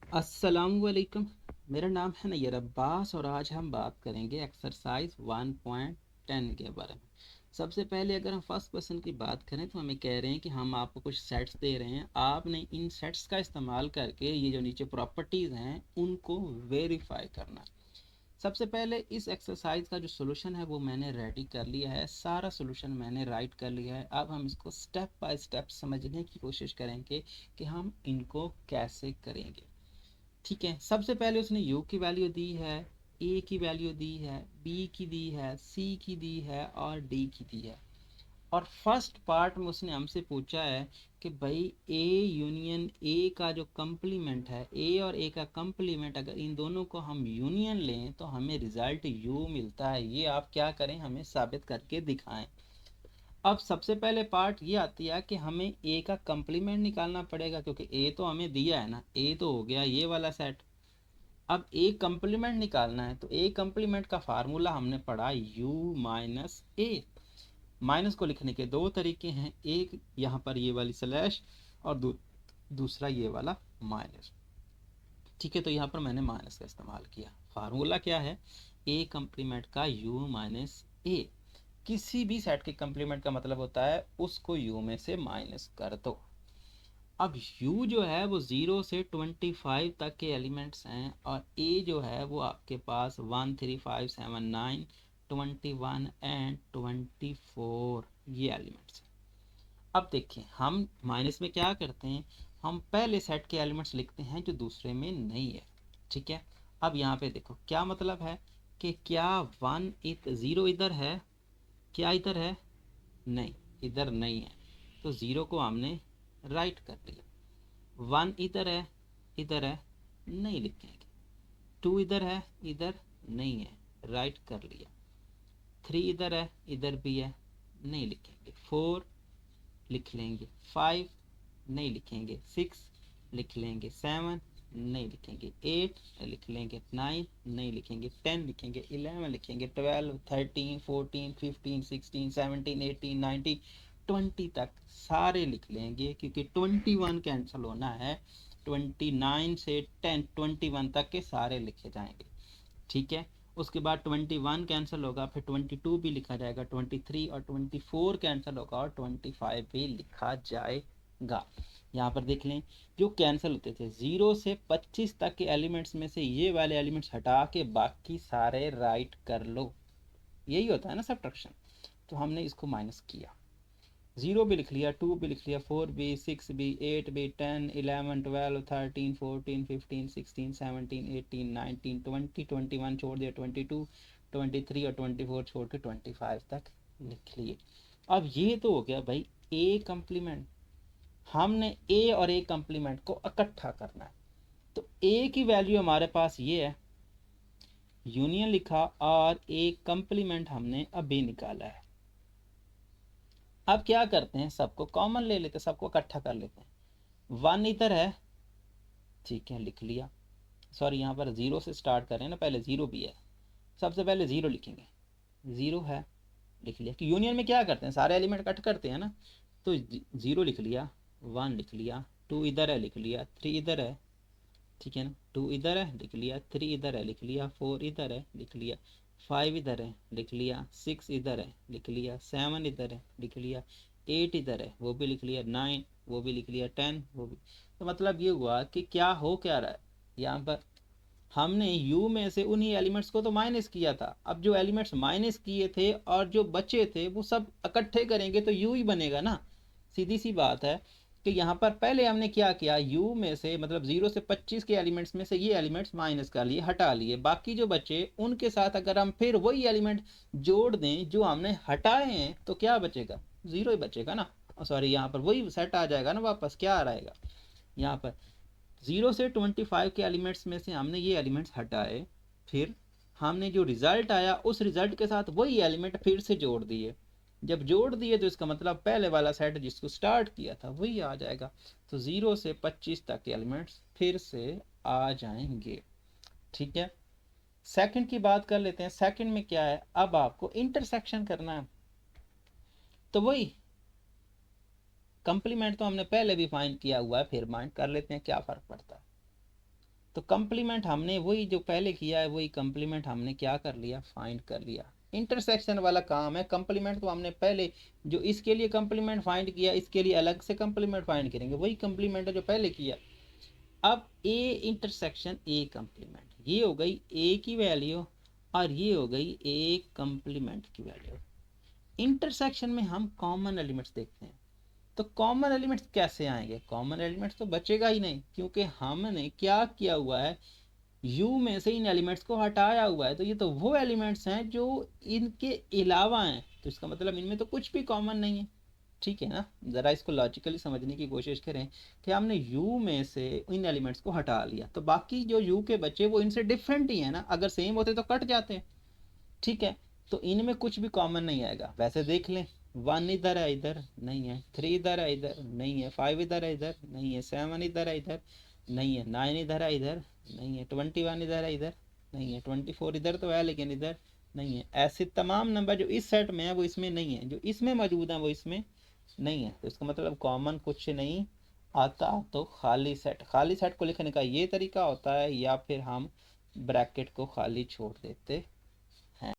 अस्सलामुअलैकुम। मेरा नाम है नैयर अब्बास और आज हम बात करेंगे एक्सरसाइज 1.10 के बारे में। सबसे पहले अगर हम फर्स्ट क्वेश्चन की बात करें तो हमें कह रहे हैं कि हम आपको कुछ सेट्स दे रहे हैं, आपने इन सेट्स का इस्तेमाल करके ये जो नीचे प्रॉपर्टीज़ हैं उनको वेरीफाई करना है। सबसे पहले इस एक्सरसाइज का जो सोल्यूशन है वो मैंने रेडी कर लिया है, सारा सोल्यूशन मैंने राइट कर लिया है। अब हम इसको स्टेप बाय स्टेप समझने की कोशिश करेंगे कि हम इनको कैसे करेंगे। ठीक है, सबसे पहले उसने u की वैल्यू दी है, a की वैल्यू दी है, b की दी है, c की दी है और d की दी है। और फर्स्ट पार्ट में उसने हमसे पूछा है कि भाई a यूनियन a का जो कंप्लीमेंट है, a और a का कंप्लीमेंट अगर इन दोनों को हम यूनियन लें तो हमें रिजल्ट u मिलता है। ये आप क्या करें, हमें साबित करके दिखाएं। अब सबसे पहले पार्ट ये आती है कि हमें a का कंप्लीमेंट निकालना पड़ेगा, क्योंकि a तो हमें दिया है ना, a तो हो गया ये वाला सेट। अब ए कंप्लीमेंट निकालना है तो ए कंप्लीमेंट का फार्मूला हमने पढ़ा u माइनस ए। माइनस को लिखने के दो तरीके हैं, एक यहाँ पर ये वाली स्लैश और दूसरा ये वाला माइनस। ठीक है, तो यहाँ पर मैंने माइनस का इस्तेमाल किया। फार्मूला क्या है, ए कंप्लीमेंट का u माइनस ए। किसी भी सेट के कंप्लीमेंट का मतलब होता है उसको u में से माइनस कर दो। अब u जो है वो 0 से 25 तक के एलिमेंट्स हैं और a जो है वो आपके पास 1 3 5 7 9 21 एंड 24 ये एलिमेंट्स हैं। अब देखिए हम माइनस में क्या करते हैं, हम पहले सेट के एलिमेंट्स लिखते हैं जो दूसरे में नहीं है। ठीक है, अब यहाँ पे देखो क्या मतलब है कि क्या 0 इधर है, क्या इधर है, नहीं, इधर नहीं है, तो 0 को हमने राइट कर दिया। 1 इधर है, नहीं लिखेंगे। 2 इधर है, इधर नहीं है, राइट कर लिया। 3 इधर है, इधर भी है, नहीं लिखेंगे। 4 लिख लेंगे, 5 नहीं लिखेंगे, 6 लिख लेंगे, 7 नहीं लिखेंगे, 8 लिख लेंगे, 9 नहीं लिखेंगे, 10 लिखेंगे, 11 लिखेंगे, 12 13 14 15 16 17 18 19 20 तक सारे लिख लेंगे, क्योंकि 21 कैंसिल होना है। 29 से 21 तक के सारे लिखे जाएंगे। ठीक है, उसके बाद 21 कैंसिल होगा, फिर 22 भी लिखा जाएगा, 23 और 24 कैंसिल होगा और 25 भी लिखा जाएगा। यहाँ पर देख लें जो कैंसिल होते थे 0 से 25 तक के एलिमेंट्स में से ये वाले एलिमेंट्स हटा के बाकी सारे राइट कर लो। यही होता है ना सब्ट्रैक्शन। तो हमने इसको माइनस किया, 0 भी लिख लिया, 2 भी लिख लिया, 4 भी, 6 भी, 8 भी, 10 11 12 13 14 15 16 17 18 19 20 21 छोड़ दिया, 22 23 और 24 छोड़ के 25 तक लिख लिए। अब ये तो हो गया भाई ए कंप्लीमेंट। हमने ए और ए कंप्लीमेंट को इकट्ठा करना है, तो ए की वैल्यू हमारे पास ये है, यूनियन लिखा और ए कंप्लीमेंट हमने अभी निकाला है। अब क्या करते हैं, सबको कॉमन ले लेते हैं, सबको इकट्ठा कर लेते हैं। 1 इधर है, ठीक है लिख लिया। सॉरी यहाँ पर 0 से स्टार्ट करें ना, पहले 0 भी है, सबसे पहले 0 लिखेंगे। 0 है, लिख लिया। कि यूनियन में क्या करते हैं, सारे एलिमेंट कट करते हैं ना, तो 0 लिख लिया, 1 लिख लिया, 2 इधर है लिख लिया, 3 इधर है, ठीक है ना, 2 इधर है लिख लिया, 3 इधर है लिख लिया, 4 इधर है लिख लिया, 5 इधर है लिख लिया, 6 इधर है लिख लिया, 7 इधर है लिख लिया, 8 इधर है वो भी लिख लिया, 9 वो भी लिख लिया, 10 वो भी। तो मतलब ये हुआ कि क्या हो क्या रहा है, यहाँ पर हमने u में से उन्हीं एलिमेंट्स को तो माइनस किया था। अब जो एलिमेंट्स माइनस किए थे और जो बचे थे वो सब इकट्ठे करेंगे तो u ही बनेगा ना। सीधी सी बात है कि यहाँ पर पहले हमने क्या किया, u में से मतलब 0 से 25 के एलिमेंट्स में से ये एलिमेंट्स माइनस कर लिए, हटा लिए, बाकी जो बचे उनके साथ अगर हम फिर वही एलिमेंट जोड़ दें जो हमने हटाए हैं तो क्या बचेगा, 0 ही बचेगा ना। सॉरी यहाँ पर वही सेट आ जाएगा ना वापस, क्या आ रहेगा यहाँ पर 0 से 25 के एलिमेंट्स में से हमने ये एलिमेंट्स हटाए, फिर हमने जो रिजल्ट आया उस रिजल्ट के साथ वही एलिमेंट फिर से जोड़ दिए। जब जोड़ दिए तो इसका मतलब पहले वाला सेट जिसको स्टार्ट किया था वही आ जाएगा। तो 0 से 25 तक के एलिमेंट्स फिर से आ जाएंगे। ठीक है, सेकंड की बात कर लेते हैं। सेकंड में क्या है, अब आपको इंटरसेक्शन करना है। तो वही कंप्लीमेंट तो हमने पहले भी फाइंड किया हुआ है, फिर माइंड कर लेते हैं क्या फर्क पड़ता है। तो कंप्लीमेंट हमने वही जो पहले किया है वही कंप्लीमेंट हमने क्या कर लिया, फाइंड कर लिया। इंटरसेक्शन वाला काम है, कंप्लीमेंट तो हमने पहले जो इसके लिए कंप्लीमेंट फाइंड किया इसके लिए अलग से कंप्लीमेंट फाइंड करेंगे, वही कंप्लीमेंट है जो पहले किया। अब ए इंटरसेक्शन ए कंप्लीमेंट, ये हो गई ए की वैल्यू और ये हो गई ए कंप्लीमेंट की वैल्यू। इंटरसेक्शन में हम कॉमन एलिमेंट्स देखते हैं, तो कॉमन एलिमेंट्स कैसे आएंगे, कॉमन एलिमेंट्स तो बचेगा ही नहीं, क्योंकि हमने क्या किया हुआ है, यू में से इन एलिमेंट्स को हटाया हुआ है। तो ये तो वो एलिमेंट्स हैं जो इनके अलावा हैं, तो इसका मतलब इनमें तो कुछ भी कॉमन नहीं है। ठीक है ना, ज़रा इसको लॉजिकली समझने की कोशिश करें कि हमने यू में से इन एलिमेंट्स को हटा लिया, तो बाकी जो यू के बचे वो इनसे डिफरेंट ही है ना, अगर सेम होते तो कट जाते हैं। ठीक है, तो इनमें कुछ भी कॉमन नहीं आएगा। वैसे देख लें, 1 इधर है, इधर नहीं है, 3 इधर है, इधर नहीं है, 5 इधर है, इधर नहीं है, 7 इधर है, इधर नहीं है, 9 इधर है, इधर नहीं है, 21 इधर है, इधर नहीं है, 24 इधर तो है लेकिन इधर नहीं है। ऐसे तमाम नंबर जो इस सेट में है वो इसमें नहीं है, जो इसमें मौजूद है वो इसमें नहीं है। तो इसका मतलब कॉमन कुछ नहीं आता। तो खाली सेट, खाली सेट को लिखने का ये तरीका होता है, या फिर हम ब्रैकेट को खाली छोड़ देते हैं।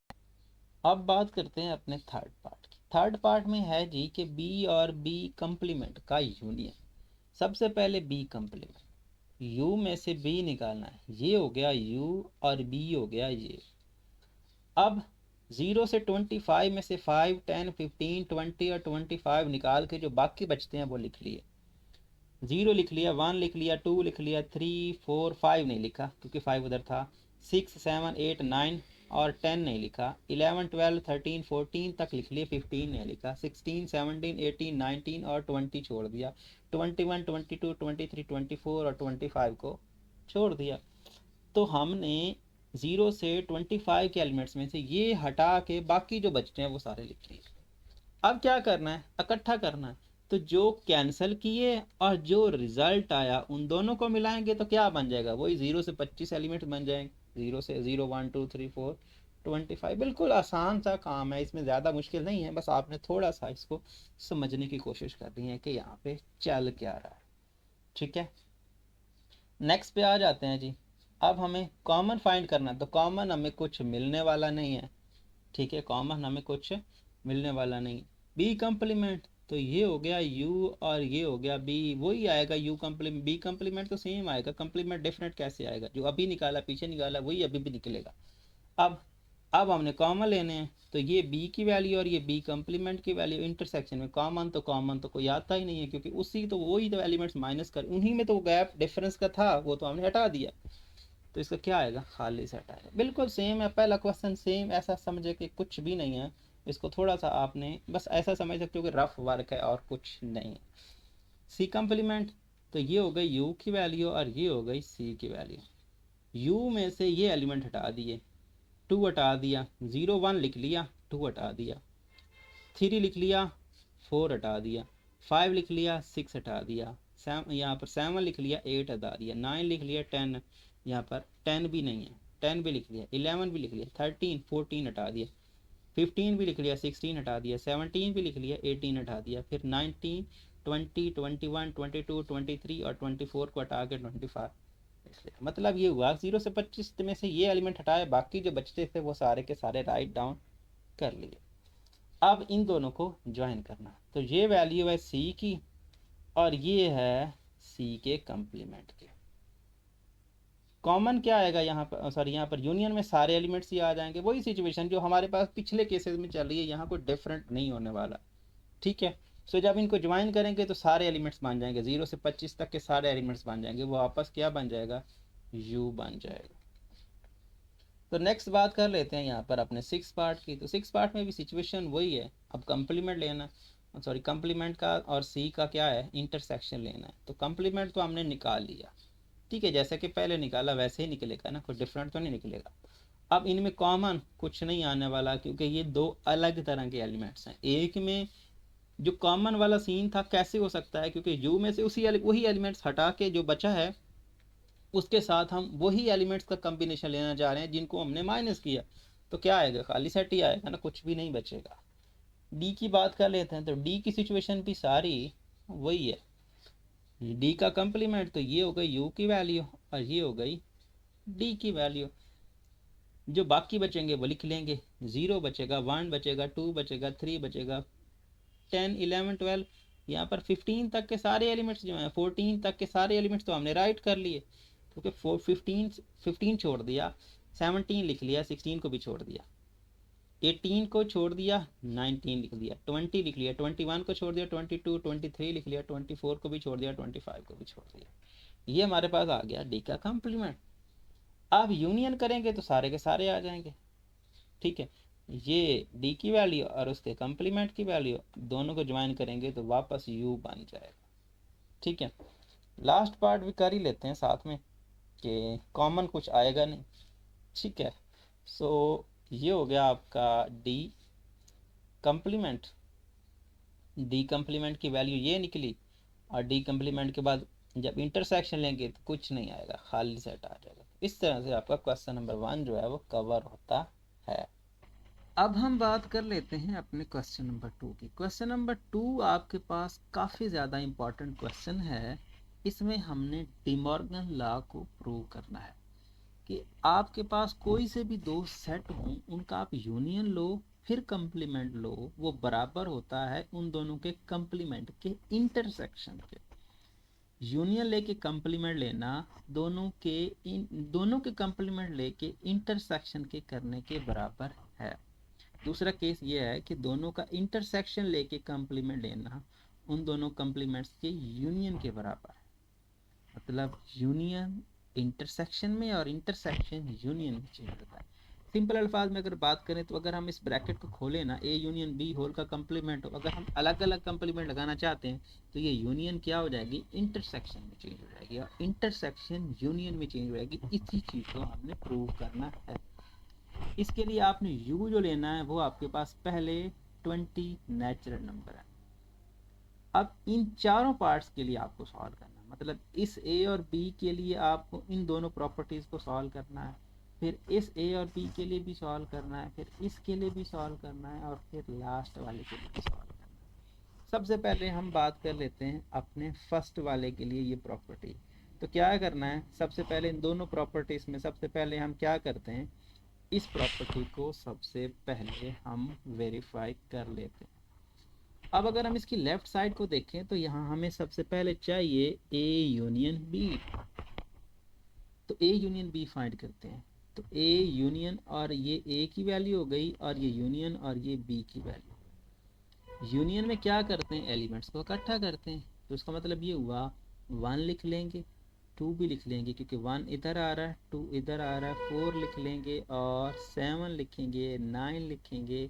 अब बात करते हैं अपने थर्ड पार्ट की। थर्ड पार्ट में है जी कि बी और बी कंप्लीमेंट का यूनियन। सबसे पहले बी कंप्लीमेंट, यू में से बी निकालना है, ये हो गया यू और बी हो गया ये। अब 0 से 25 में से 5, 10, 15, 20 और 25 निकाल के जो बाकी बचते हैं वो लिख लिए। 0 लिख लिया, 1 लिख लिया, 2 लिख लिया, 3, 4, 5 नहीं लिखा क्योंकि 5 उधर था, 6, 7, 8, 9 और 10 नहीं लिखा, 11, 12, 13, 14 तक लिख लिए, 15 नहीं लिखा, 16, 17, 18, 19 और 20 छोड़ दिया, 21, 22, 23, 24 और 25 को छोड़ दिया। तो हमने 0 से 25 के एलिमेंट्स में से ये हटा के बाकी जो बचते हैं वो सारे लिख लिए। अब क्या करना है, इकट्ठा करना है। तो जो कैंसिल किए और जो रिजल्ट आया उन दोनों को मिलाएंगे तो क्या बन जाएगा, वही 0 से 25 एलिमेंट बन जाएंगे। 0 से 0, 1, 2, 3, 4, 25। बिल्कुल आसान सा काम है, इसमें ज़्यादा मुश्किल नहीं है, बस आपने थोड़ा सा इसको समझने की कोशिश करनी है कि यहाँ पे चल क्या रहा है। ठीक है, नेक्स्ट पे आ जाते हैं जी। अब हमें कॉमन फाइंड करना है, तो कॉमन हमें कुछ मिलने वाला नहीं है। ठीक है, कॉमन हमें कुछ मिलने वाला नहीं। बी कंप्लीमेंट, तो ये हो गया यू और ये हो गया बी, वही आएगा यू कंप्लीमेंट, बी कंप्लीमेंट तो सेम आएगा, कंप्लीमेंट डिफरेंट कैसे आएगा, जो अभी निकाला पीछे निकाला वही अभी भी निकलेगा। अब अब हमने कॉमन लेने हैं, तो ये बी की वैल्यू और ये बी कंप्लीमेंट की वैल्यू इंटरसेक्शन में कॉमन तो कोई आता ही नहीं है, क्योंकि उसी तो वही तो एलिमेंट्स माइनस कर, उन्हीं में तो गैप डिफरेंस का था वो तो हमने हटा दिया। तो इसका क्या आएगा, खाली सेट आएगा। बिल्कुल सेम है, पहला क्वेश्चन सेम, ऐसा समझे कि कुछ भी नहीं है। इसको थोड़ा सा आपने बस ऐसा समझ सकते हो कि रफ वर्क है और कुछ नहीं है। सी कंप्लीमेंट, तो ये हो गई यू की वैल्यू और ये हो गई सी की वैल्यू। यू में से ये एलिमेंट हटा दिए, 2 हटा दिया, 0, 1 लिख लिया, 2 हटा दिया, 3 लिख लिया, 4 हटा दिया, 5 लिख लिया, 6 हटा दिया, यहाँ पर 7 लिख लिया, 8 हटा दिया, 9 लिख लिया, 10 यहाँ पर 10 भी नहीं है, 10 भी लिख लिया, 11 भी लिख लिया, 13, 14 हटा दिया, 15 भी लिख लिया, 16 हटा दिया, 17 भी लिख लिया, 18 हटा दिया, फिर 19, 20, 21, 22, 23 और 24 को हटा के 25। इसलिए मतलब ये हुआ 0 से 25 में से ये एलिमेंट हटाए, बाकी जो बचते थे वो सारे के सारे राइट डाउन कर लिए। अब इन दोनों को ज्वाइन करना, तो ये वैल्यू है सी की और ये है सी के कंप्लीमेंट के। कॉमन क्या आएगा यहाँ पर, सॉरी यहाँ पर यूनियन में सारे एलिमेंट्स ही आ जाएंगे, वही सिचुएशन जो हमारे पास पिछले केसेस में चल रही है, यहाँ कोई डिफरेंट नहीं होने वाला। ठीक है, सो जब इनको ज्वाइन करेंगे तो सारे एलिमेंट्स बन जाएंगे, 0 से 25 तक के सारे एलिमेंट्स बन जाएंगे, वो आपस क्या बन जाएगा, यू बन जाएगा। तो नेक्स्ट बात कर लेते हैं यहाँ पर अपने 6 पार्ट की। तो 6 पार्ट में भी सिचुएशन वही है, अब कंप्लीमेंट लेना, सॉरी कंप्लीमेंट का और सी का क्या है, इंटरसेक्शन लेना है। तो कंप्लीमेंट तो हमने निकाल लिया, ठीक है, जैसे कि पहले निकाला वैसे ही निकलेगा ना, कोई डिफरेंट तो नहीं निकलेगा। अब इनमें कॉमन कुछ नहीं आने वाला, क्योंकि ये दो अलग तरह के एलिमेंट्स हैं। एक में जो कॉमन वाला सीन था कैसे हो सकता है, क्योंकि यू में से वही एलिमेंट्स हटा के जो बचा है उसके साथ हम वही एलिमेंट्स का कम्बिनेशन लेना जा रहे हैं जिनको हमने माइनस किया। तो क्या आएगा, खाली सेट ही आएगा ना, कुछ भी नहीं बचेगा। डी की बात कर लेते हैं, तो डी की सिचुएशन भी सारी वही है। डी का कंप्लीमेंट, तो ये हो गई यू की वैल्यू और ये हो गई डी की वैल्यू, जो बाकी बचेंगे वो लिख लेंगे, 0 बचेगा, 1 बचेगा, 2 बचेगा, 3 बचेगा, 10 11 12, यहाँ पर 15 तक के सारे एलिमेंट्स जो हैं, 14 तक के सारे एलिमेंट्स तो हमने राइट कर लिए, क्योंकि 15 छोड़ दिया, 17 लिख लिया, 16 को भी छोड़ दिया, 18 को छोड़ दिया, 19 लिख दिया, 20 लिख लिया, 21 को छोड़ दिया, 22 23 लिख लिया, 24 को भी छोड़ दिया, 25 को भी छोड़ दिया। ये हमारे पास आ गया डी का कॉम्प्लीमेंट। अब यूनियन करेंगे तो सारे के सारे आ जाएंगे, ठीक है। ये डी की वैल्यू और उसके कॉम्प्लीमेंट की वैल्यू दोनों को ज्वाइन करेंगे तो वापस यू बन जाएगा, ठीक है। लास्ट पार्ट भी कर ही लेते हैं साथ में कि कॉमन कुछ आएगा नहीं, ठीक है। सो ये हो गया आपका डी कॉम्प्लीमेंट। डी कॉम्प्लीमेंट की वैल्यू ये निकली, और डी कॉम्प्लीमेंट के बाद जब इंटरसेक्शन लेंगे तो कुछ नहीं आएगा, खाली सेट आ जाएगा। इस तरह से आपका क्वेश्चन नंबर 1 जो है वो कवर होता है। अब हम बात कर लेते हैं अपने क्वेश्चन नंबर 2 की। क्वेश्चन नंबर 2 आपके पास काफ़ी ज़्यादा इंपॉर्टेंट क्वेश्चन है। इसमें हमने डिमॉर्गन लॉ को प्रूव करना है कि आपके पास कोई से भी दो सेट हों, उनका आप यूनियन लो फिर कंप्लीमेंट लो, वो बराबर होता है उन दोनों के कंप्लीमेंट के इंटरसेक्शन के। यूनियन लेके कंप्लीमेंट लेना दोनों के कंप्लीमेंट लेके इंटरसेक्शन के करने के बराबर है। दूसरा केस ये है कि दोनों का इंटरसेक्शन लेके कंप्लीमेंट लेना उन दोनों कंप्लीमेंट्स के यूनियन के बराबर है। मतलब यूनियन इंटरसेक्शन में और इंटरसेक्शन यूनियन में चेंज होता है। सिंपल अल्फाज में अगर बात करें तो अगर हम इस ब्रैकेट को खोलें ना, ए यूनियन बी होल का कंप्लीमेंट हो, अगर हम अलग अलग कंप्लीमेंट लगाना चाहते हैं तो ये यूनियन क्या हो जाएगी, इंटरसेक्शन में चेंज हो जाएगी, और इंटरसेक्शन यूनियन में चेंज हो जाएगी। इसी चीज़ को हमने प्रूव करना है। इसके लिए आपने यू जो लेना है वो आपके पास पहले 20 नेचुरल नंबर है। अब इन चारों पार्ट्स के लिए आपको सॉल्व करना है, मतलब इस ए और बी के लिए आपको इन दोनों प्रॉपर्टीज़ को सॉल्व करना है, फिर इस ए और बी के लिए भी सॉल्व करना है, फिर इसके लिए भी सॉल्व करना है, और फिर लास्ट वाले के लिए भी सॉल्व करना है। सबसे पहले हम बात कर लेते हैं अपने फर्स्ट वाले के लिए ये प्रॉपर्टी। तो क्या करना है, सबसे पहले इन दोनों प्रॉपर्टीज़ में सबसे पहले हम क्या करते हैं, इस प्रॉपर्टी को सबसे पहले हम वेरीफाई कर लेते हैं। अब अगर हम इसकी लेफ्ट साइड को देखें तो यहाँ हमें सबसे पहले चाहिए ए यूनियन बी। तो ए यूनियन बी फाइंड करते हैं। तो ए यूनियन, और ये ए की वैल्यू हो गई, और ये यूनियन और ये बी की वैल्यू। यूनियन में क्या करते हैं, एलिमेंट्स को इकट्ठा करते हैं। तो इसका मतलब ये हुआ 1 लिख लेंगे, 2 भी लिख लेंगे क्योंकि 1 इधर आ रहा है, 2 इधर आ रहा है, 4 लिख लेंगे, और 7 लिखेंगे, 9 लिखेंगे,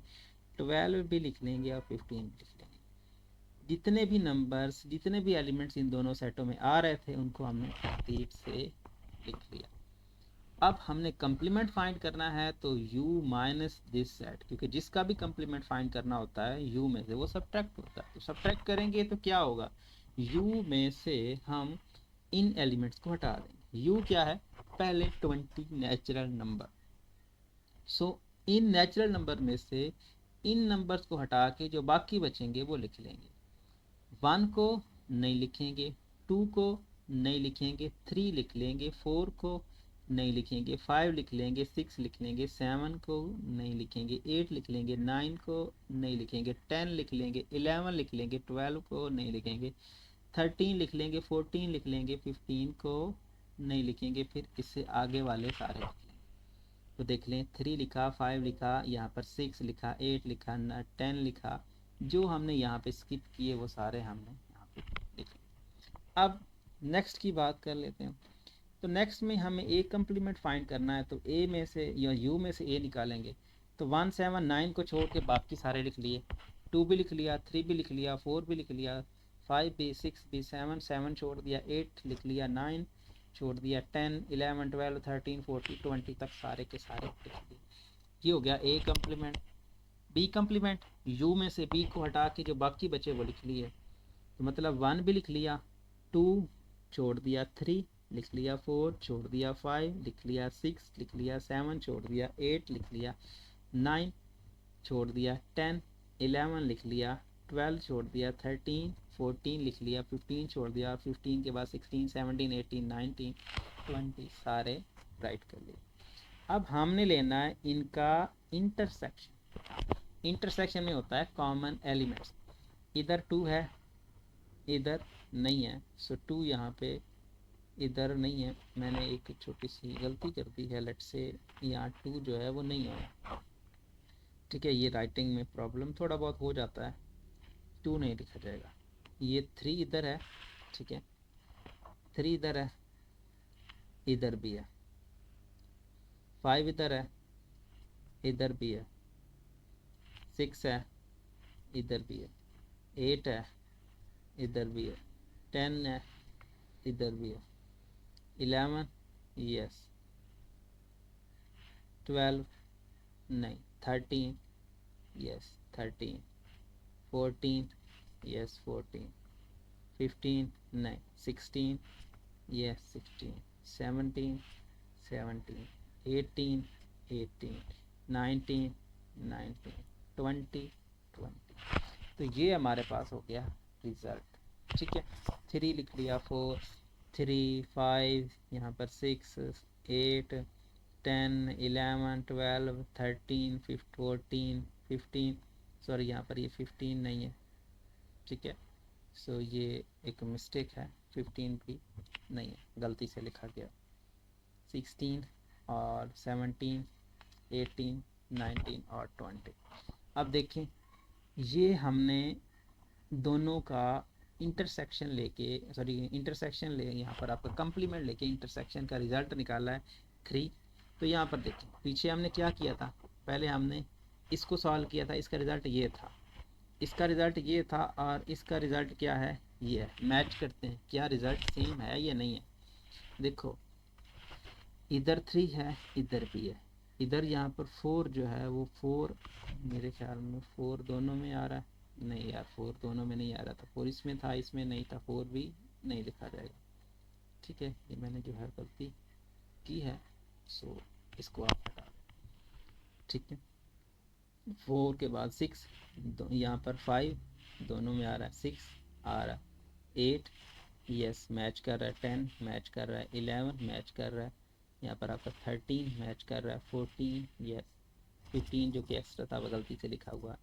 12 भी लिख लेंगे, और 15 भी लिख लेंगे। जितने भी नंबर्स, जितने भी एलिमेंट्स इन दोनों सेटों में आ रहे थे उनको हमने तरतीब से लिख लिया। अब हमने कंप्लीमेंट फाइंड करना है, तो u माइनस दिस सेट, क्योंकि जिसका भी कंप्लीमेंट फाइंड करना होता है u में से वो सब्ट्रैक्ट होता है। तो सब्ट्रैक्ट करेंगे तो क्या होगा, u में से हम इन एलिमेंट्स को हटा देंगे। u क्या है, पहले 20 natural number. So in natural number में से इन नंबर्स को हटा के जो बाकी बचेंगे वो लिख लेंगे। 1 को नहीं लिखेंगे, 2 को नहीं लिखेंगे, 3 लिख लेंगे, 4 को नहीं लिखेंगे, 5 लिख लेंगे, 6 लिख लेंगे, 7 को नहीं लिखेंगे, 8 लिख लेंगे, 9 को नहीं लिखेंगे, 10 लिख लेंगे, 11 लिख लेंगे, 12 को नहीं लिखेंगे, 13 लिख लेंगे, 14 लिख लेंगे, 15 को नहीं लिखेंगे, फिर इससे आगे वाले सारे लिख लेंगे। तो देख लें, 3 लिखा, 5 लिखा, यहाँ पर 6 लिखा, 8 लिखा, 10 लिखा, जो हमने यहाँ पे स्किप किए वो सारे हमने यहाँ पे लिखे। अब नेक्स्ट की बात कर लेते हैं। तो नेक्स्ट में हमें ए कंप्लीमेंट फाइंड करना है, तो ए में से या यू में से ए निकालेंगे। तो 1 7 9 को छोड़ के बाकी सारे लिख लिए, 2 भी लिख लिया, 3 भी लिख लिया, 4 भी लिख लिया, 5 भी, 6 भी, 7 छोड़ दिया, 8 लिख लिया, 9 छोड़ दिया, 10 11 12 13 14 20 तक सारे के सारे लिख दिए। ये हो गया ए कंप्लीमेंट। बी कंप्लीमेंट, यू में से बी को हटा के जो बाकी बचे वो लिख लिए। तो मतलब 1 भी लिख लिया, 2 छोड़ दिया, 3 लिख लिया, 4 छोड़ दिया, 5 लिख लिया, 6 लिख लिया, 7 छोड़ दिया, 8 लिख लिया, 9 छोड़ दिया, 10 11 लिख लिया, 12 छोड़ दिया, 13 14 लिख लिया, 15 छोड़ दिया, 15 के बाद 16 17 18 19 20 सारे राइट कर लिया। अब हमने लेना है इनका इंटरसेक्शन। इंटरसेक्शन में होता है कॉमन एलिमेंट्स। इधर 2 है, इधर नहीं है, सो 2 यहाँ पे इधर नहीं है। मैंने एक छोटी सी गलती कर दी है, लेट से यहाँ 2 जो है वो नहीं होगा। ठीक है, ये राइटिंग में प्रॉब्लम थोड़ा बहुत हो जाता है, 2 नहीं लिखा जाएगा। ये 3 इधर है, ठीक है, 3 इधर है, इधर भी है, 5 इधर है, इधर भी है, 6 है, इधर भी है, 8 है, इधर भी है, 10 है, इधर भी है, 11 यस, 12 नहीं, 13 यस 13, 14 यस 14, 15 नहीं, 16 यस 16, 17 17, 18 18, 19 19, 20 20। तो ये हमारे पास हो गया रिजल्ट। ठीक है, 3 लिख लिया, 4 3 5, यहाँ पर 6 8 10 11 12 13 14 15, सॉरी यहाँ पर ये 15 नहीं है। ठीक है, सो ये एक मिस्टेक है, 15 भी नहीं है, गलती से लिखा गया। 16 और 17 18 19 और 20। अब देखें, ये हमने दोनों का इंटरसेक्शन लेके, सॉरी इंटरसेक्शन ले, यहाँ पर आपका कंप्लीमेंट लेके इंटरसेक्शन का रिजल्ट निकाला है 3। तो यहाँ पर देखें, पीछे हमने क्या किया था, पहले हमने इसको सॉल्व किया था, इसका रिजल्ट ये था, इसका रिजल्ट ये था, और इसका रिजल्ट क्या है, ये है। मैच करते हैं क्या रिजल्ट सेम है या नहीं है। देखो इधर 3 है, इधर भी है, इधर यहाँ पर 4 जो है वो 4, मेरे ख्याल में 4 दोनों में आ रहा है, नहीं यार 4 दोनों में नहीं आ रहा था, 4 इसमें था, इसमें नहीं था, 4 भी नहीं लिखा जाएगा। ठीक है, ये मैंने जो है गलती की है, सो इसको आप हटा दें। ठीक है, 4 के बाद 6, यहाँ पर 5 दोनों में आ रहा है, 6 आ रहा है, 8 यस मैच कर रहा है, 10 मैच कर रहा है, 11 मैच कर रहा है, यहाँ पर आपका 13 मैच कर रहा है, 14 यस, 15 जो कि एक्स्ट्रा था वो गलती से लिखा हुआ है,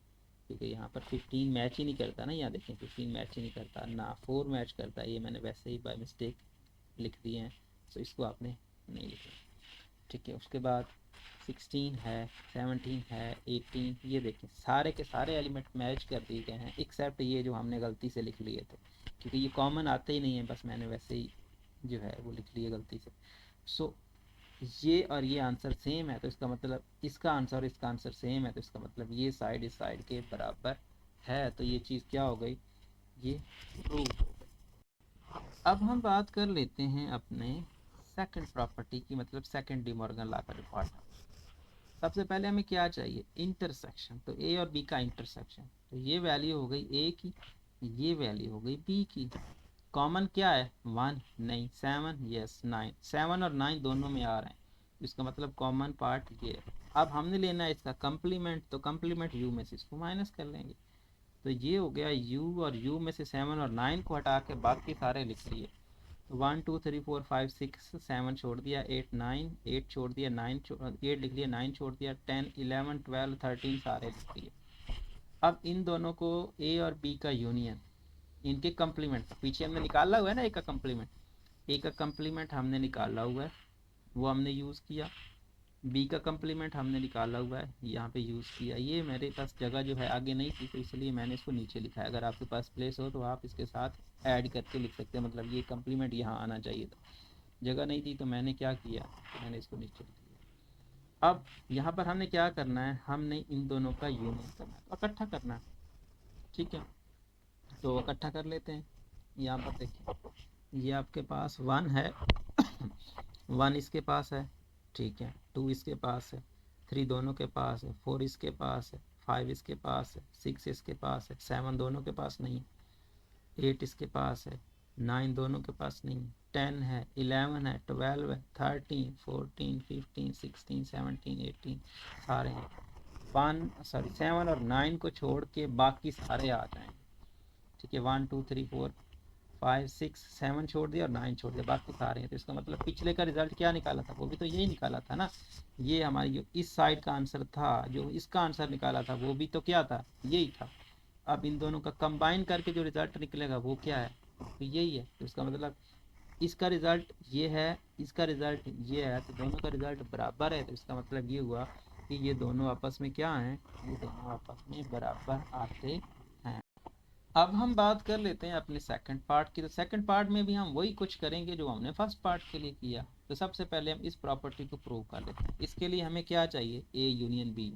क्योंकि यहाँ पर 15 मैच ही नहीं करता ना, यहाँ देखें 15 मैच ही नहीं करता ना, 4 मैच करता है, ये मैंने वैसे ही बाय मिस्टेक लिख दिए हैं, तो इसको आपने नहीं लिखा। ठीक है, उसके बाद 16 है, 17 है, 18, ये देखें सारे के सारे एलिमेंट मैच कर दिए गए हैं, एक्सेप्ट ये जो हमने गलती से लिख लिए थे, क्योंकि ये कॉमन आते ही नहीं है, बस मैंने वैसे ही जो है वो लिख लिए गलती से। सो ये और ये आंसर सेम है, तो इसका मतलब इसका आंसर और इसका आंसर सेम है, तो इसका मतलब ये साइड इस साइड के बराबर है, तो ये चीज़ क्या हो गई, ये प्रूव हो गई। अब हम बात कर लेते हैं अपने सेकंड प्रॉपर्टी की, मतलब सेकंड डी मॉर्गन लॉ का जो पार्ट है। सबसे पहले हमें क्या चाहिए, इंटरसेक्शन। तो ए और बी का इंटरसेक्शन, तो ये वैल्यू हो गई ए की, ये वैल्यू हो गई बी की। कॉमन क्या है, 1 नहीं, 7 यस 9, 7 और 9 दोनों में आ रहे हैं, इसका मतलब कॉमन पार्ट ये है। अब हमने लेना है इसका कंप्लीमेंट, तो कंप्लीमेंट यू में से इसको माइनस कर लेंगे, तो ये हो गया यू, और यू में से 7 और 9 को हटा के बाकी सारे लिख लिए। तो 1 2 3 4 5 6 7 छोड़ दिया, 8 9, 8 छोड़ दिया, 9 8 लिख लिया, 9 छोड़ दिया, 10 11 12 13 सारे लिख लिए। अब इन दोनों को ए और बी का यूनियन, इनके कंप्लीमेंट, पीछे हमने निकाला हुआ है ना ए का कंप्लीमेंट, ए का कंप्लीमेंट हमने निकाला हुआ है, वो हमने यूज़ किया। बी का कंप्लीमेंट हमने निकाला हुआ है, यहाँ पे यूज़ किया। ये मेरे पास जगह जो है आगे नहीं थी, तो इसलिए मैंने इसको नीचे लिखा है। अगर आपके पास प्लेस हो तो आप इसके साथ ऐड करके लिख सकते हैं, मतलब ये कंप्लीमेंट यहाँ आना चाहिए था, जगह नहीं थी तो मैंने क्या किया, मैंने इसको नीचे लिख दिया। अब यहाँ पर हमने क्या करना है, हमने इन दोनों का यूनियन करना है, इकट्ठा करना है। ठीक है, तो इकट्ठा कर लेते हैं। यहाँ पर देखिए, ये आपके पास 1 है 1 इसके पास है, ठीक है, 2 इसके पास है, 3 दोनों के पास है, 4 इसके पास है, 5 इसके पास है, 6 इसके पास है, 7 दोनों के पास नहीं है, 8 इसके पास है, 9 दोनों के पास नहीं है, 10 है, 11 है, 12 है, 13 14 15 16 17 18 सारे हैं। 7 और 9 को छोड़ के बाकी सारे आ जाएंगे। ठीक है, 1 2 3 4 5 6 7 छोड़ दिया और 9 छोड़ दिया, बाकी सारे हैं। तो इसका मतलब पिछले का रिजल्ट क्या निकाला था, वो भी तो यही निकाला था ना। ये हमारी जो इस साइड का आंसर था, जो इसका आंसर निकाला था, वो भी तो क्या था, यही था। अब इन दोनों का कंबाइन करके जो रिजल्ट निकलेगा वो क्या है, तो यही है। तो इसका मतलब इसका रिजल्ट ये है, इसका रिजल्ट ये है, तो दोनों का रिजल्ट बराबर है। तो इसका मतलब ये हुआ कि ये दोनों आपस में क्या हैं, ये दोनों आपस में बराबर आते हैं। अब हम बात कर लेते हैं अपने सेकंड पार्ट की। तो सेकंड पार्ट में भी हम वही कुछ करेंगे जो हमने फर्स्ट पार्ट के लिए किया। तो सबसे पहले हम इस प्रॉपर्टी को प्रूव कर लेते हैं। इसके लिए हमें क्या चाहिए, ए यूनियन बी।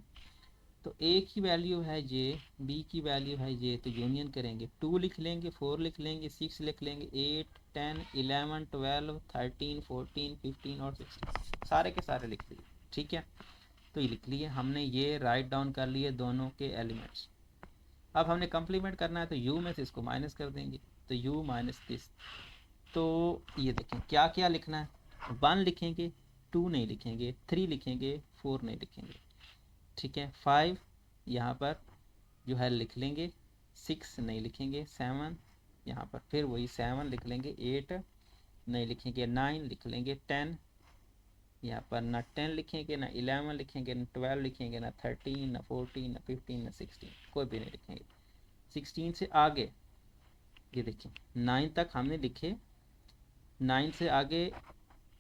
तो ए की वैल्यू है जे, बी की वैल्यू है जे, तो यूनियन करेंगे। 2 लिख लेंगे, 4 लिख लेंगे, 6 लिख लेंगे, 8 10 11 12 13 14 15 और 16 सारे के सारे लिख लिए। ठीक है, तो ये लिख लिए हमने, ये राइट डाउन कर लिए दोनों के एलिमेंट्स। अब हमने कंप्लीमेंट करना है, तो u में से इसको माइनस कर देंगे, तो u माइनस दिस। तो ये देखें क्या क्या लिखना है, 1 लिखेंगे, 2 नहीं लिखेंगे, 3 लिखेंगे, 4 नहीं लिखेंगे। ठीक है, 5 यहाँ पर जो है लिख लेंगे, 6 नहीं लिखेंगे, 7 यहाँ पर फिर वही 7 लिख लेंगे, 8 नहीं लिखेंगे, 9 लिख लेंगे, 10 यहाँ पर ना 10 लिखेंगे, ना 11 लिखेंगे, ना 12 लिखेंगे, ना 13, ना 14, ना 15, ना 16, कोई भी नहीं लिखेंगे। 16 से आगे ये देखिए 9 तक हमने लिखे, 9 से आगे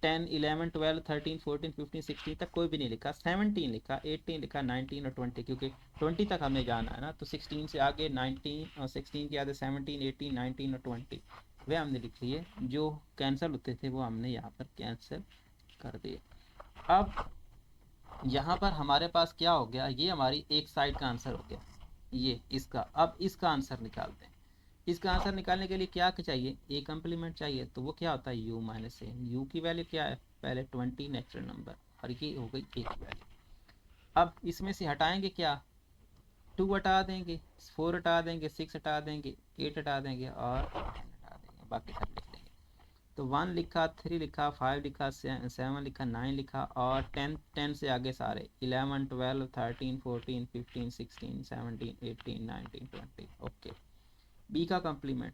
10 11 12 13 14 15 16 तक कोई भी नहीं लिखा। 17 लिखा, 18 लिखा, 19 और 20, क्योंकि 20 तक हमें जाना है ना। तो 16 से आगे 19 और 16 के आगे 17 18 19 और 20 वे हमने लिख लिए। जो कैंसिल होते थे वो हमने यहाँ पर कैंसिल कर दिए। अब यहाँ पर हमारे पास क्या हो गया, ये हमारी एक साइड का आंसर हो गया, ये इसका। अब इसका आंसर निकालते हैं। इसका आंसर निकालने के लिए क्या चाहिए, ए कम्प्लीमेंट चाहिए। तो वो क्या होता है, u माइनस ए। यू की वैल्यू क्या है, पहले 20 नेचुरल नंबर, और ये हो गई ए की वैल्यू। अब इसमें से हटाएंगे क्या, 2 हटा देंगे, 4 हटा देंगे, 6 हटा देंगे, 8 हटा देंगे और 10 हटा देंगे, बाकी सब लिख देंगे। तो 1 लिखा, 3 लिखा, 5 लिखा, 7 लिखा, 9 लिखा और 10, 10 से आगे सारे 11 12 13 14 15 16 17 18 19 20। ओके, बी का कम्प्लीमेंट।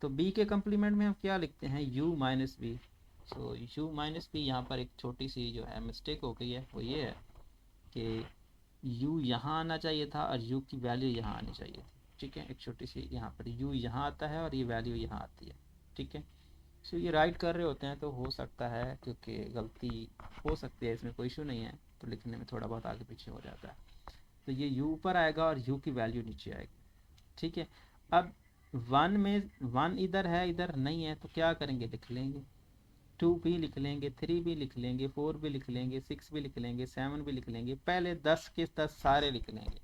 तो बी के कम्प्लीमेंट में हम क्या लिखते हैं, u माइनस बी। सो u माइनस बी, यहाँ पर एक छोटी सी जो है मिस्टेक हो गई है, वो ये है कि u यहाँ आना चाहिए था और u की वैल्यू यहाँ आनी चाहिए थी। ठीक है, एक छोटी सी यहाँ पर u यहाँ आता है और ये वैल्यू यहाँ आती है। ठीक है, सो ये राइट कर रहे होते हैं तो हो सकता है, क्योंकि गलती हो सकती है, इसमें कोई इशू नहीं है, तो लिखने में थोड़ा बहुत आगे पीछे हो जाता है। तो ये u ऊपर आएगा और u की वैल्यू नीचे आएगी। ठीक है, अब 1 में 1 इधर है, इधर नहीं है, तो क्या करेंगे, लिख लेंगे। 2 भी लिख लेंगे, 3 भी लिख लेंगे, 4 भी लिख लेंगे, 6 भी लिख लेंगे, 7 भी लिख लेंगे। पहले 10 के 10 सारे लिख लेंगे,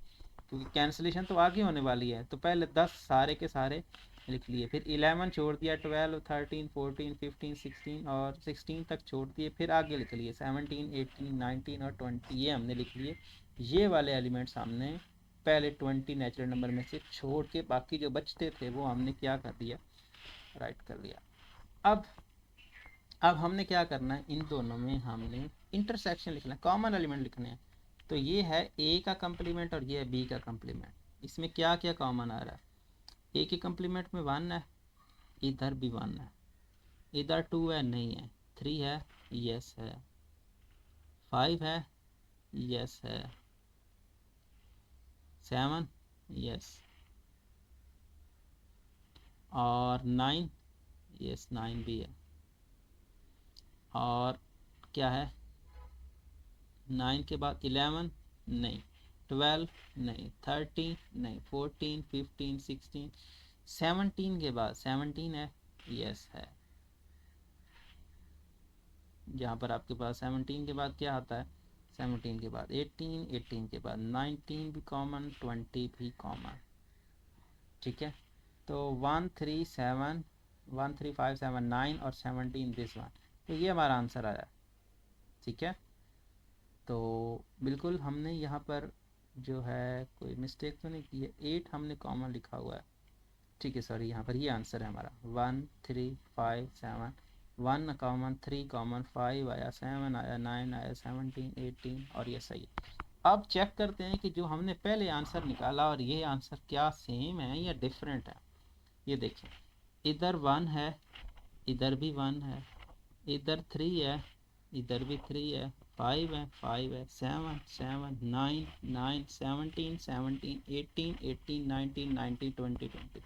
क्योंकि कैंसिलेशन तो आगे होने वाली है। तो पहले 10 सारे के सारे लिख लिए, फिर 11 छोड़ दिया, 12 13 14 15 16 और 16 तक छोड़ दिए, फिर आगे लिख लिए 17 18 19 और 20, ये हमने लिख लिए। ये वाले एलिमेंट्स हमने पहले 20 नेचुरल नंबर में से छोड़ के, बाकी जो बचते थे वो हमने क्या कर दिया, राइट कर लिया। अब हमने क्या करना है, इन दोनों में हमने इंटरसेक्शन लिखना है, कॉमन एलिमेंट लिखने हैं। तो ये है ए का कम्प्लीमेंट और ये है बी का कम्प्लीमेंट। इसमें क्या क्या कॉमन आ रहा है, ए के कम्प्लीमेंट में 1 है, इधर भी 1 है, इधर 2 है, नहीं है, 3 है, यस है, 5 है, यस है, 7 यस, और 9 यस 9 भी है, और क्या है 9 के बाद 11 नहीं, 12 नहीं, 13 नहीं, 14 15 16, 17 के बाद 17 है, यस है। जहाँ पर आपके पास 17 के बाद क्या आता है, 17 के बाद 18, 18 के बाद 19 भी कॉमन, 20 भी कॉमन। ठीक है, तो 1 3 7 1 3 5 7 9 और 17 दिस वन, तो ये हमारा आंसर आया। ठीक है, तो बिल्कुल हमने यहाँ पर जो है कोई मिस्टेक तो नहीं की है, 8 हमने कॉमन लिखा हुआ है। ठीक है, सॉरी, यहाँ पर ये आंसर है हमारा 1 3 5 7, 1 कॉमन, 3 कॉमन, 5 आया, 7 आया, 9 आया, 17 18 और ये सही है। अब चेक करते हैं कि जो हमने पहले आंसर निकाला और ये आंसर क्या सेम है या डिफरेंट है। ये देखिए, इधर 1 है, इधर भी 1 है, इधर 3 है, इधर भी 3 है, 5 है, 5 है, 7 7 9 9 17 17 18 18 19 19 20 20।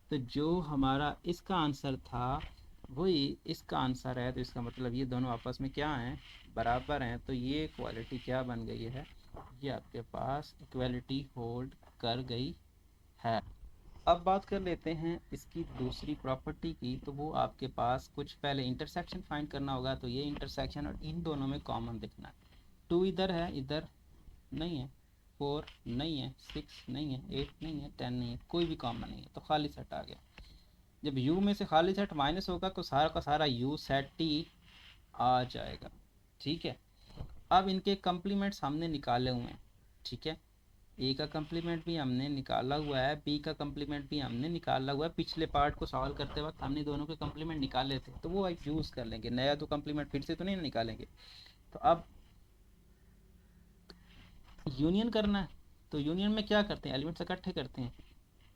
तो जो हमारा इसका आंसर था वही इसका आंसर है, तो इसका मतलब ये दोनों आपस में क्या हैं, बराबर हैं। तो ये इक्वालिटी क्या बन गई है, ये आपके पास इक्वालिटी होल्ड कर गई है। अब बात कर लेते हैं इसकी दूसरी प्रॉपर्टी की। तो वो आपके पास कुछ पहले इंटरसेक्शन फाइंड करना होगा। तो ये इंटरसेक्शन और इन दोनों में कॉमन दिखना है। 2 इधर है, इधर नहीं है, 4 नहीं है, 6 नहीं है, 8 नहीं है, 10 नहीं है, कोई भी कॉमन नहीं है, तो खाली सेट आ गया। जब u में से खाली सेट माइनस होगा तो सारा का सारा u सेट ही आ जाएगा। ठीक है, अब इनके कम्प्लीमेंट्स हमने निकाले हुए हैं। ठीक है, ए का कम्प्लीमेंट भी हमने निकाला हुआ है, बी का कम्प्लीमेंट भी हमने निकाला हुआ है। पिछले पार्ट को सॉल्व करते वक्त हमने दोनों के कम्प्लीमेंट निकाले थे, तो वो एक यूज़ कर लेंगे, नया तो कम्प्लीमेंट फिर से तो नहीं निकालेंगे। तो अब यूनियन करना है, तो यूनियन में क्या करते हैं, एलिमेंट्स इकट्ठे करते हैं।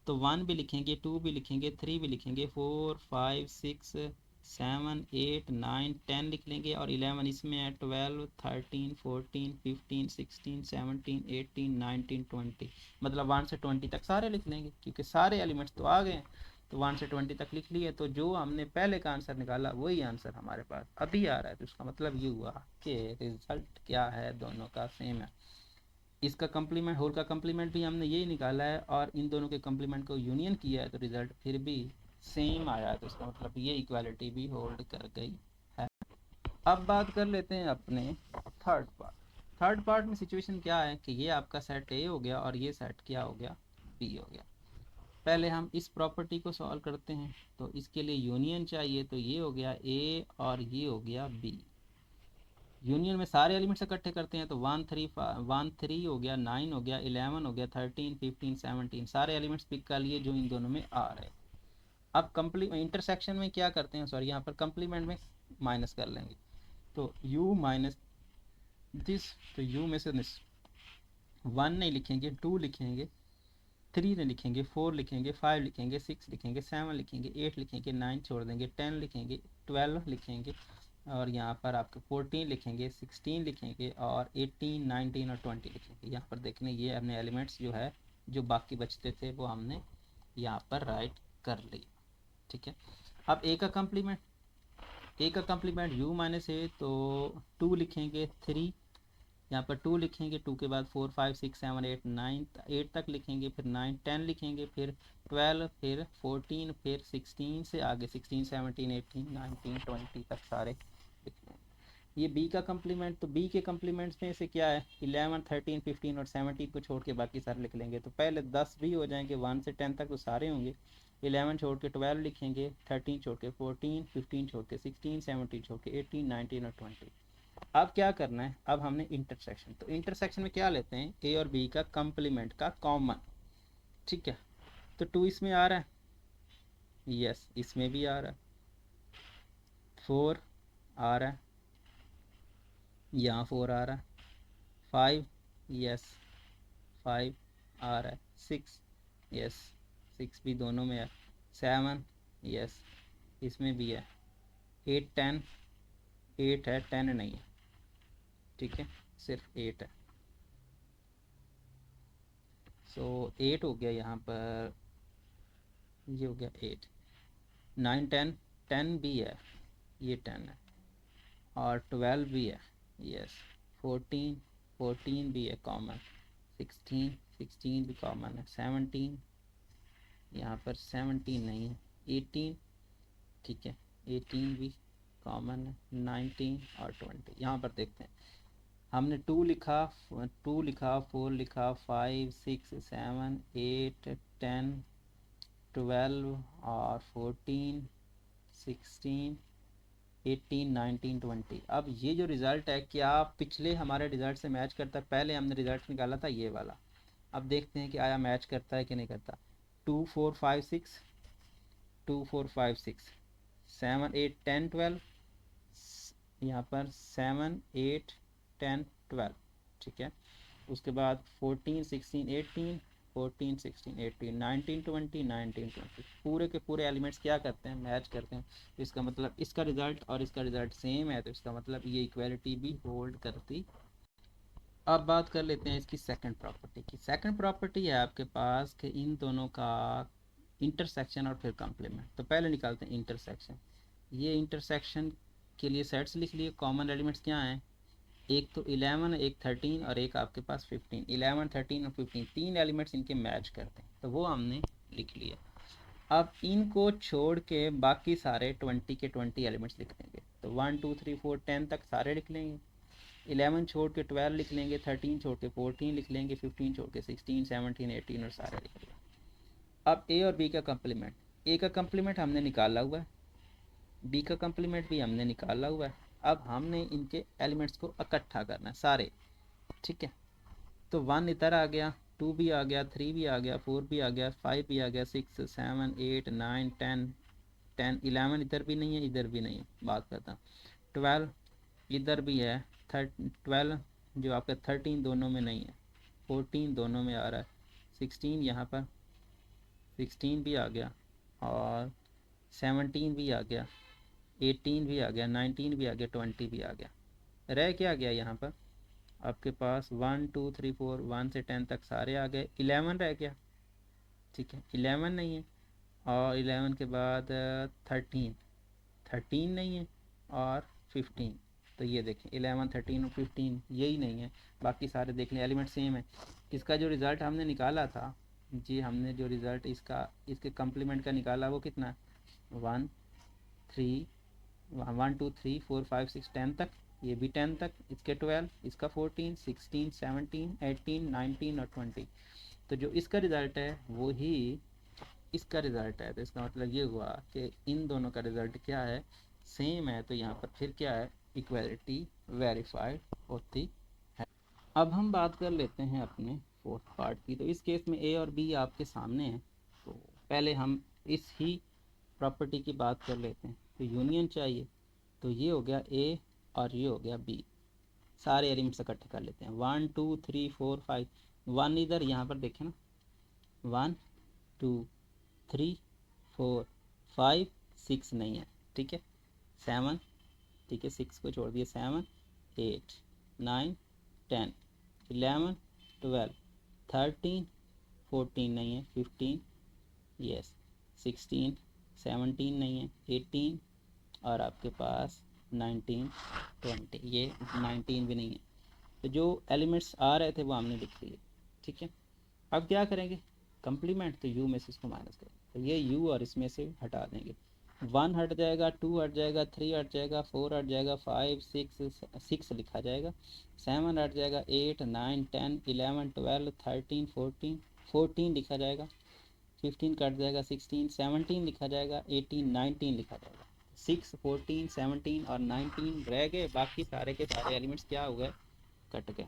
तो 1 भी लिखेंगे, 2 भी लिखेंगे, 3 भी लिखेंगे, 4 5 6 7 8 9 10 लिख लेंगे, और 11 इसमें है, 12 13 14 15 16 17 18 19 20। मतलब 1 से 20 तक सारे लिख लेंगे, क्योंकि सारे एलिमेंट्स तो आ गए हैं। तो 1 से 20 तक लिख लिए, तो जो हमने पहले का आंसर निकाला वही आंसर हमारे पास अभी आ रहा है। तो इसका मतलब ये हुआ कि रिजल्ट क्या है, दोनों का सेम है। इसका कम्प्लीमेंट, होल का कम्प्लीमेंट भी हमने यही निकाला है, और इन दोनों के कम्प्लीमेंट को यूनियन किया है, तो रिजल्ट फिर भी सेम आया है। तो इसका मतलब ये इक्वालिटी भी होल्ड कर गई है। अब बात कर लेते हैं अपने थर्ड पार्ट। थर्ड पार्ट में सिचुएशन क्या है कि ये आपका सेट ए हो गया और ये सेट क्या हो गया, बी हो गया। पहले हम इस प्रॉपर्टी को सॉल्व करते हैं। तो इसके लिए यूनियन चाहिए, तो ये हो गया ए और ये हो गया बी। यूनियन में सारे एलिमेंट्स इकट्ठे करते हैं, तो 1 3 हो गया, 9 हो गया, 11 हो गया, 13 15 17 सारे एलिमेंट्स पिक कर लिए जो इन दोनों में आ रहे हैं। अब इंटरसेक्शन में क्या करते हैं, सॉरी यहाँ पर कंप्लीमेंट में माइनस कर लेंगे। तो u माइनस दिस, तो u में से 1 नहीं लिखेंगे, 2 लिखेंगे, 3 नहीं लिखेंगे, 4 लिखेंगे, 5 लिखेंगे, 6 लिखेंगे, 7 लिखेंगे, 8 लिखेंगे, 9 छोड़ देंगे, 10 लिखेंगे, 12 लिखेंगे, और यहाँ पर आपके 14 लिखेंगे, 16 लिखेंगे, और 18 19 और 20 लिखेंगे। यहाँ पर देखने ये अपने एलिमेंट्स जो है, जो बाकी बचते थे वो हमने यहाँ पर राइट कर लिए। ठीक है, अब ए का कम्प्लीमेंट, ए का कम्प्लीमेंट u माइनस ए, तो 2 लिखेंगे, 3 यहाँ पर 2 लिखेंगे, 2 के बाद 4 5 6 7 8 9 8 तक लिखेंगे, फिर 9 10 लिखेंगे, फिर 12, फिर 14, फिर 16 से आगे 16 17 18 19 20 तक सारे लिखेंगे। ये बी का कम्प्लीमेंट, तो बी के कम्प्लीमेंट्स में से क्या है, 11 13 15 और 17 को छोड़ के बाकी सारे लिख लेंगे। तो पहले 10 भी हो जाएंगे, 1 से 10 तक तो सारे होंगे। 11 छोड़ के 12 लिखेंगे, 13 छोड़ के 14, 15 छोड़ के 16, 17 छोड़ के 18 19 और 20। अब क्या करना है, अब हमने इंटरसेक्शन, तो इंटरसेक्शन में क्या लेते हैं, ए और बी का कम्प्लीमेंट का कॉमन। ठीक है, तो 2 इसमें आ रहा है, यस इसमें भी आ रहा है, 4 आ रहा है, यहाँ 4 आ रहा है, 5 यस 5 आ रहा है, 6 यस 6 भी दोनों में है, 7 यस इसमें भी है, 8 10 8 है, 10 नहीं है। ठीक है, सिर्फ 8 है। सो 8 हो गया यहाँ पर, ये हो गया 8 9 10 10 भी है, ये 10 है, और 12 भी है, यस 14 14 भी है कॉमन, 16 16 भी कॉमन है, 17 यहाँ पर 17 नहीं है, 18 ठीक है 18 भी कॉमन है, 19 और 20। यहाँ पर देखते हैं, हमने 2 लिखा, 2 लिखा, 4 लिखा, 5 6 7 8 10 12 और 14 16 18 19 20। अब ये जो रिज़ल्ट है क्या पिछले हमारे रिज़ल्ट से मैच करता है, पहले हमने रिज़ल्ट निकाला था ये वाला। अब देखते हैं कि आया मैच करता है कि नहीं करता। 2 4 5 6 2 4 5 6 7 8 10 12, यहाँ पर 7 8 10 12। ठीक है, उसके बाद 14 16 18 14 16 18 19 20 19 20 पूरे के पूरे एलिमेंट्स क्या करते हैं, मैच करते हैं। तो इसका मतलब इसका रिजल्ट और इसका रिजल्ट सेम है, तो इसका मतलब ये इक्वालिटी भी होल्ड करती। अब बात कर लेते हैं इसकी सेकंड प्रॉपर्टी की। सेकंड प्रॉपर्टी है आपके पास कि इन दोनों का इंटरसेक्शन और फिर कॉम्प्लीमेंट। तो पहले निकालते हैं इंटरसेक्शन। ये इंटरसेक्शन के लिए सेट्स लिख लिए। कॉमन एलिमेंट्स क्या हैं, एक तो 11, एक 13 और एक आपके पास 15। 11 13 और 15 तीन एलिमेंट्स इनके मैच करते हैं, तो वो हमने लिख लिया। अब इनको छोड़ के बाकी सारे 20 के 20 एलिमेंट्स लिख देंगे। तो 1 2 3 4 10 तक सारे लिख लेंगे। 11 छोड़ के 12 लिख लेंगे, 13 छोड़ के 14 लिख लेंगे, 15 छोड़ के 16 17 18 और सारे लिख लेंगे। अब ए और बी का कम्प्लीमेंट। ए का कम्प्लीमेंट हमने निकाला हुआ है, बी का कम्प्लीमेंट भी हमने निकाला हुआ है। अब हमने इनके एलिमेंट्स को इकट्ठा करना है सारे, ठीक है। तो 1 इधर आ गया, 2 भी आ गया, 3 भी आ गया, 4 भी आ गया, 5 भी आ गया, 6 7 8 9 10 10 11 इधर भी नहीं है, इधर भी नहीं है। बात करता हूँ 12 इधर भी है, 12 जो आपका 13 दोनों में नहीं है, 14 दोनों में आ रहा है, 16 यहाँ पर 16 भी आ गया, और 17 भी आ गया, 18 भी आ गया, 19 भी आ गया, 20 भी आ गया। रह क्या गया यहाँ पर आपके पास 1 2 3 4 1 से 10 तक सारे आ गए, 11 रह गया, ठीक है। 11 नहीं है, और 11 के बाद 13 13 नहीं है, और 15। तो ये देखें 11 13 और 15 यही नहीं है, बाकी सारे देख लें एलिमेंट सेम है। इसका जो रिज़ल्ट हमने निकाला था जी, हमने जो रिज़ल्ट इसका इसके कम्प्लीमेंट का निकाला वो कितना है, 1 3 1 2 3 4 5 6 10 तक, ये भी 10 तक, इसके 12, इसका 14 16 17 18 19 और 20। तो जो इसका रिज़ल्ट है वो ही इसका रिज़ल्ट है। तो इसका मतलब ये हुआ कि इन दोनों का रिज़ल्ट क्या है, सेम है। तो यहाँ पर फिर क्या है, इक्वालिटी वेरीफाइड होती है। अब हम बात कर लेते हैं अपने फोर्थ पार्ट की। तो इस केस में ए और बी आपके सामने है, तो पहले हम इस ही प्रॉपर्टी की बात कर लेते हैं। तो यूनियन चाहिए, तो ये हो गया ए और ये हो गया बी, सारे एलिमेंट्स इकट्ठे कर लेते हैं। 1 2 3 4 5, 1 इधर यहाँ पर देखें ना, 1 2 3 4 5 6 नहीं है, ठीक है। 7, ठीक है, 6 को छोड़ दिए, 7 8 9 10 11 12 13 14 नहीं है, 15 यस, 16 17 नहीं है, 18 और आपके पास 19 20, ये 19 भी नहीं है। तो जो एलिमेंट्स आ रहे थे वो हमने लिख लिए, ठीक है। अब क्या करेंगे, कम्प्लीमेंट, तो यू में से इसको माइनस करेंगे, तो ये यू और इसमें से हटा देंगे। 1 हट जाएगा, 2 हट जाएगा, 3 हट जाएगा, 4 हट जाएगा, 5 6 लिखा जाएगा, 7 हट जाएगा, 8 9 10 11 12 13 14 14 लिखा जाएगा, 15 कट जाएगा, 16 17 लिखा जाएगा, 18 19 लिखा जाएगा। 6 14 17 और 19 रह गए, बाकी सारे के सारे एलिमेंट्स क्या हो गए, कट गए।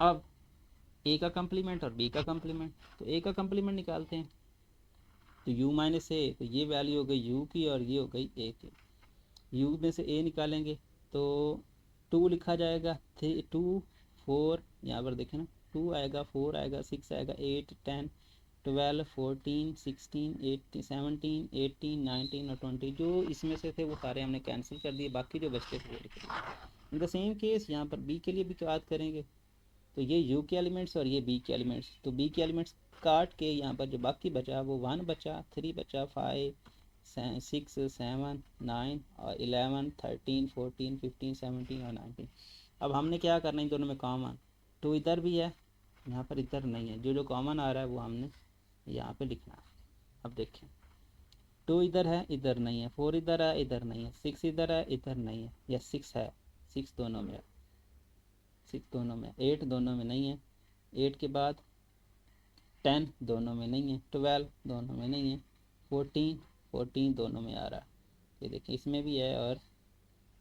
अब ए का कम्प्लीमेंट और बी का कम्प्लीमेंट। तो ए का कम्प्लीमेंट निकालते हैं, तो u माइनस ए, तो ये वैल्यू हो गई u की और ये हो गई a की। u में से a निकालेंगे तो 2 लिखा जाएगा, 3 2 4 यहाँ पर देखें ना, 2 आएगा, 4 आएगा, 6 आएगा, 8 10 12 14 16 18 17 18 19 और 20। जो इसमें से थे वो सारे हमने कैंसिल कर दिए, बाकी जो बचते थे वो लिख दिए। इन द सेम केस यहाँ पर बी के लिए भी बात करेंगे। तो ये यू के एलिमेंट्स और ये बी के एलिमेंट्स, तो बी के एलिमेंट्स काट के यहाँ पर जो बाकी बचा वो 1 बचा, 3 बचा, 5 6 7 9 और 11 13 14 15 17 और 19। अब हमने क्या करना है, इन दोनों में कॉमन, 2 इधर भी है, यहाँ पर इधर नहीं है, जो जो कॉमन आ रहा है वो हमने यहाँ पे लिखना है। अब देखें 2 इधर है, इधर नहीं है, 4 इधर है, इधर नहीं है, 6 इधर है, इधर नहीं है, या 6 है, 6 दोनों में है, 6 दोनों में, 8 दोनों में नहीं है, 8 के बाद 10 दोनों में नहीं है, 12 दोनों में नहीं है, 14 दोनों में आ रहा है, ये देखिए इसमें भी है और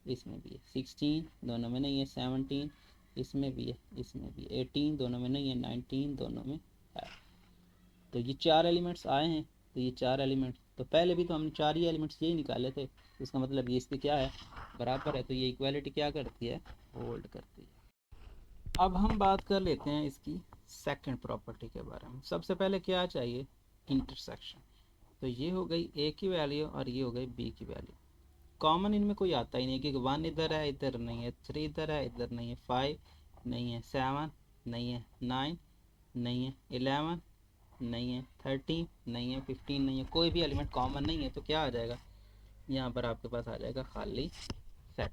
इसमें भी है, 16 दोनों में नहीं है, 17 इसमें भी है, इसमें भी है, 18 दोनों में नहीं है, 19 दोनों में है। तो ये 4 एलिमेंट्स आए हैं। तो ये 4 एलिमेंट्स, तो पहले भी तो हमने 4 ही एलिमेंट्स यही निकाले थे, इसका मतलब ये इसके क्या है, बराबर है। तो ये इक्वालिटी क्या करती है, होल्ड करती है। अब हम बात कर लेते हैं इसकी सेकंड प्रॉपर्टी के बारे में। सबसे पहले क्या चाहिए, इंटरसेक्शन। तो ये हो गई ए की वैल्यू और ये हो गई बी की वैल्यू। कॉमन इनमें कोई आता ही नहीं, क्योंकि 1 इधर है, इधर नहीं है, 3 इधर है, इधर नहीं है, 5 नहीं है, 7 नहीं है, 9 नहीं है, 11 नहीं है, 13 नहीं है, 15 नहीं है, कोई भी एलिमेंट कॉमन नहीं है। तो क्या आ जाएगा, यहाँ पर आपके पास आ जाएगा खाली सेट।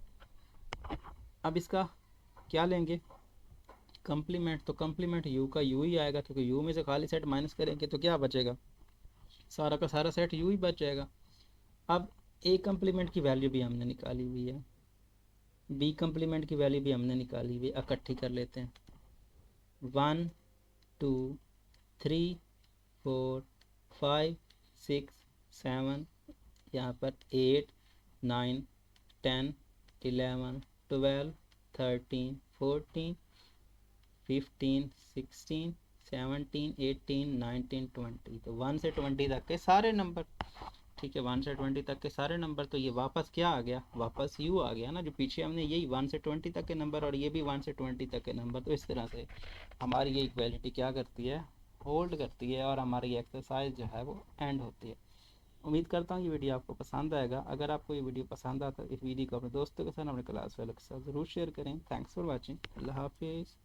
अब इसका क्या लेंगे, कंप्लीमेंट। तो कंप्लीमेंट यू का यू ही आएगा, क्योंकि यू में से खाली सेट माइनस करेंगे तो क्या बचेगा, सारा का सारा सेट यू ही बच जाएगा। अब ए कंप्लीमेंट की वैल्यू भी हमने निकाली हुई है, बी कंप्लीमेंट की वैल्यू भी हमने निकाली हुई है, इकट्ठी कर लेते हैं। 1 2 3 4 5 6 7, यहाँ पर 8 9 10 11 12 13 14 15 16 17 18 19 20। तो 1 से 20 तक के सारे नंबर, ठीक है, 1 से 20 तक के सारे नंबर। तो ये वापस क्या आ गया, वापस यू आ गया ना, जो पीछे हमने यही 1 से 20 तक के नंबर और ये भी 1 से 20 तक के नंबर। तो इस तरह से हमारी ये इक्वालिटी क्या करती है, होल्ड करती है, और हमारी एक्सरसाइज जो है वो एंड होती है। उम्मीद करता हूँ ये वीडियो आपको पसंद आएगा। अगर आपको ये वीडियो पसंद आता है, इस वीडियो को अपने दोस्तों के साथ, अपने क्लास वालों के साथ ज़रूर शेयर करें। Thanks for watching. अल्लाह हाफिज़।